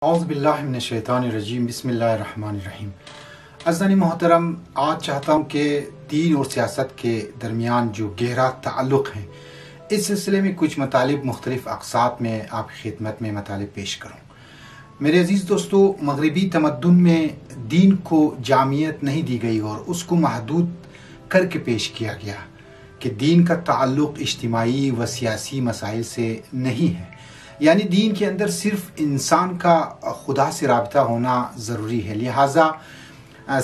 اعوذ باللہ من الشیطان الرجیم بسم اللہ الرحمن الرحیم۔ عزیزان محترم، آج چاہتا ہوں کہ دین اور سیاست کے درمیان جو گہرا تعلق ہے، اس سلسلے میں کچھ مطالب مختلف اقساط میں آپ کی خدمت میں مطالب پیش کروں۔ میرے عزیز دوستو، مغربی تمدن میں دین کو جامعیت نہیں دی گئی اور اس کو محدود کر کے پیش کیا گیا کہ دین کا تعلق اجتماعی و سیاسی مسائل سے نہیں ہے، یعنی دین کے اندر صرف انسان کا خدا سے رابطہ ہونا ضروری ہے، لہٰذا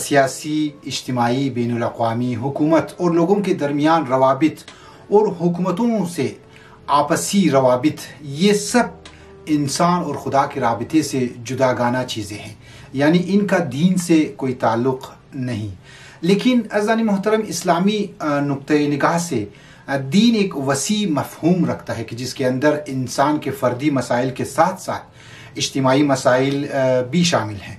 سیاسی، اجتماعی، بین الاقوامی، حکومت اور لوگوں کے درمیان روابط اور حکومتوں سے آپسی روابط، یہ سب انسان اور خدا کے رابطے سے جداگانہ چیزیں ہیں، یعنی ان کا دین سے کوئی تعلق نہیں۔ لیکن عزیزان محترم، اسلامی نقطۂ نگاہ سے دین ایک وسیع مفہوم رکھتا ہے کہ جس کے اندر انسان کے فردی مسائل کے ساتھ ساتھ اجتماعی مسائل بھی شامل ہیں،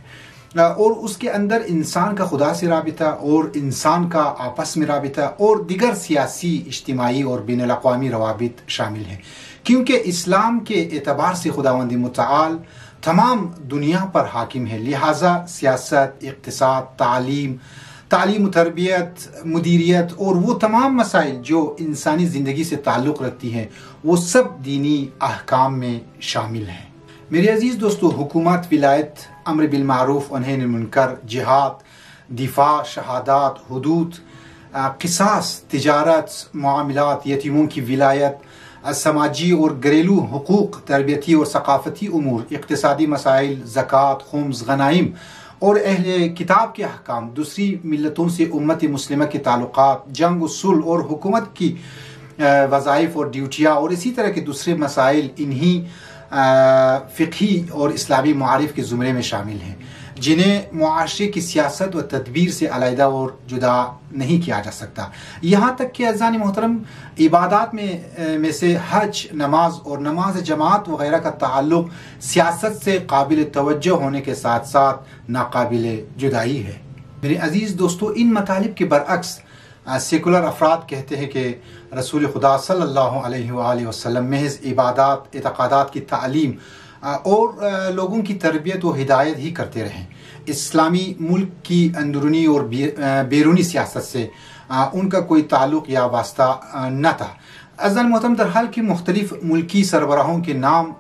اور اس کے اندر انسان کا خدا سے رابطہ اور انسان کا آپس میں رابطہ اور دیگر سیاسی، اجتماعی اور بین الاقوامی روابط شامل ہیں، کیونکہ اسلام کے اعتبار سے خداوند متعال تمام دنیا پر حاکم ہے، لہٰذا سیاست، اقتصاد، تعلیم و تربیت، مدیریت اور وہ تمام مسائل جو انسانی زندگی سے تعلق رکھتی ہیں، وہ سب دینی احکام میں شامل ہیں۔ میرے عزیز دوستو، حکومت، ولایت، امر بالمعروف و نہی عن المنکر، جہاد، دفاع، شہادات، حدود، قصاص، تجارت، معاملات، یتیموں کی ولایت، سماجی اور گھریلو حقوق، تربیتی اور ثقافتی امور، اقتصادی مسائل، زکوٰۃ، خمس، غنائم اور اہل کتاب کے احکام، دوسری ملتوں سے امت مسلمہ کے تعلقات، جنگ و صلح اور حکومت کی وظائف اور ڈیوٹیاں اور اسی طرح کے دوسرے مسائل، انہی فقہی اور اسلامی معارف کے زمرے میں شامل ہیں، جنہیں معاشرے کی سیاست و تدبیر سے علیحدہ اور جدا نہیں کیا جا سکتا۔ یہاں تک کہ عزیزان محترم، عبادات میں سے حج، نماز اور نماز جماعت وغیرہ کا تعلق سیاست سے قابل توجہ ہونے کے ساتھ ساتھ ناقابل جدائی ہے۔ میرے عزیز دوستو، ان مطالب کے برعکس سیکولر افراد کہتے ہیں کہ رسول خدا صلی اللہ علیہ وآلہ وسلم محض عبادات، اعتقادات کی تعلیم اور لوگوں کی تربیت و ہدایت ہی کرتے رہیں۔ اسلامی ملک کی اندرونی اور بیرونی سیاست سے ان کا کوئی تعلق یا واسطہ نہ تھا۔ عزیزان محترم، در حال کہ مختلف ملکی سربراہوں کے نام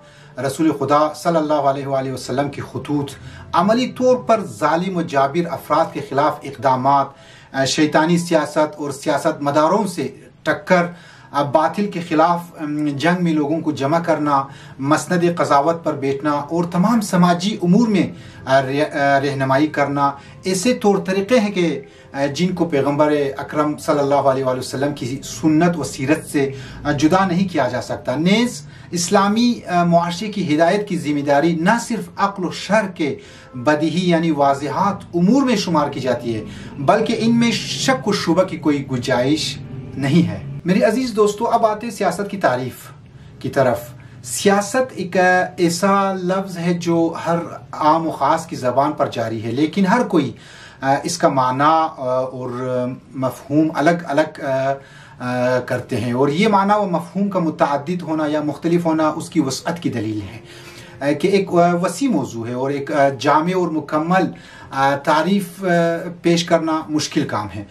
رسول خدا صلی اللہ علیہ وآلہ وسلم کی خطوط عملی طور پر ظالم و جابر افراد کے خلاف اقدامات، شیطانی سیاست اور سیاست مداروں سے ٹکر، باطل کے خلاف جنگ میں لوگوں کو جمع کرنا، مسند قضاوت پر بیٹھنا اور تمام سماجی امور میں رہنمائی کرنا، ایسے طور طریقے ہیں کہ جن کو پیغمبر اکرم صلی اللہ علیہ وآلہ وسلم کی سنت و سیرت سے جدا نہیں کیا جا سکتا۔ نیز اسلامی معاشرے کی ہدایت کی ذمہ داری نہ صرف عقل و شرع کے بدیہی یعنی واضحات امور میں شمار کی جاتی ہے، بلکہ ان میں شک و شبہ کی کوئی گنجائش نہیں ہے۔ میرے عزیز دوستو، اب آتے سیاست کی تعریف کی طرف۔ سیاست ایک ایسا لفظ ہے جو ہر عام و خاص کی زبان پر جاری ہے، لیکن ہر کوئی اس کا معنی اور مفہوم الگ الگ کرتے ہیں، اور یہ معنی و مفہوم کا متعدد ہونا یا مختلف ہونا اس کی وسعت کی دلیل ہے کہ ایک وسیع موضوع ہے اور ایک جامع اور مکمل تعریف پیش کرنا مشکل کام ہے۔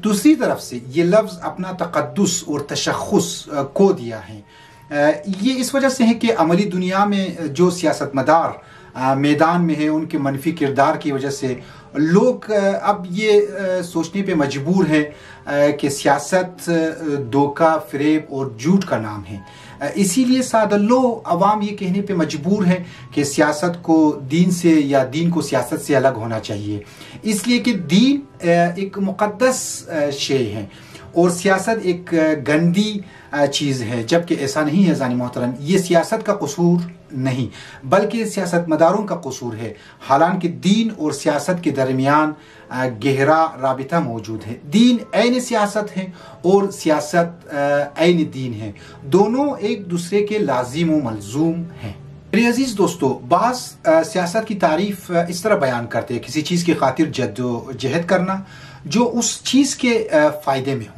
دوسری طرف سے یہ لفظ اپنا تقدس اور تشخص کو دیا ہے۔ یہ اس وجہ سے ہے کہ عملی دنیا میں جو سیاست مدار میدان میں ہیں، ان کے منفی کردار کی وجہ سے لوگ اب یہ سوچنے پہ مجبور ہیں کہ سیاست دھوکہ، فریب اور جھوٹ کا نام ہے۔ اسی لیے سادہ لو عوام یہ کہنے پہ مجبور ہیں کہ سیاست کو دین سے یا دین کو سیاست سے الگ ہونا چاہیے، اس لیے کہ دین ایک مقدس شے ہے اور سیاست ایک گندی چیز ہے، جبکہ ایسا نہیں ہے عزیزان محترم۔ یہ سیاست کا قصور نہیں بلکہ سیاست مداروں کا قصور ہے، حالانکہ دین اور سیاست کے درمیان گہرا رابطہ موجود ہے۔ دین عین سیاست ہے اور سیاست عین دین ہے، دونوں ایک دوسرے کے لازم و ملزوم ہیں۔ میرے عزیز دوستو، بعض سیاست کی تعریف اس طرح بیان کرتے ہیں: کسی چیز کی خاطر جد و جہد کرنا جو اس چیز کے فائدے میں ہو۔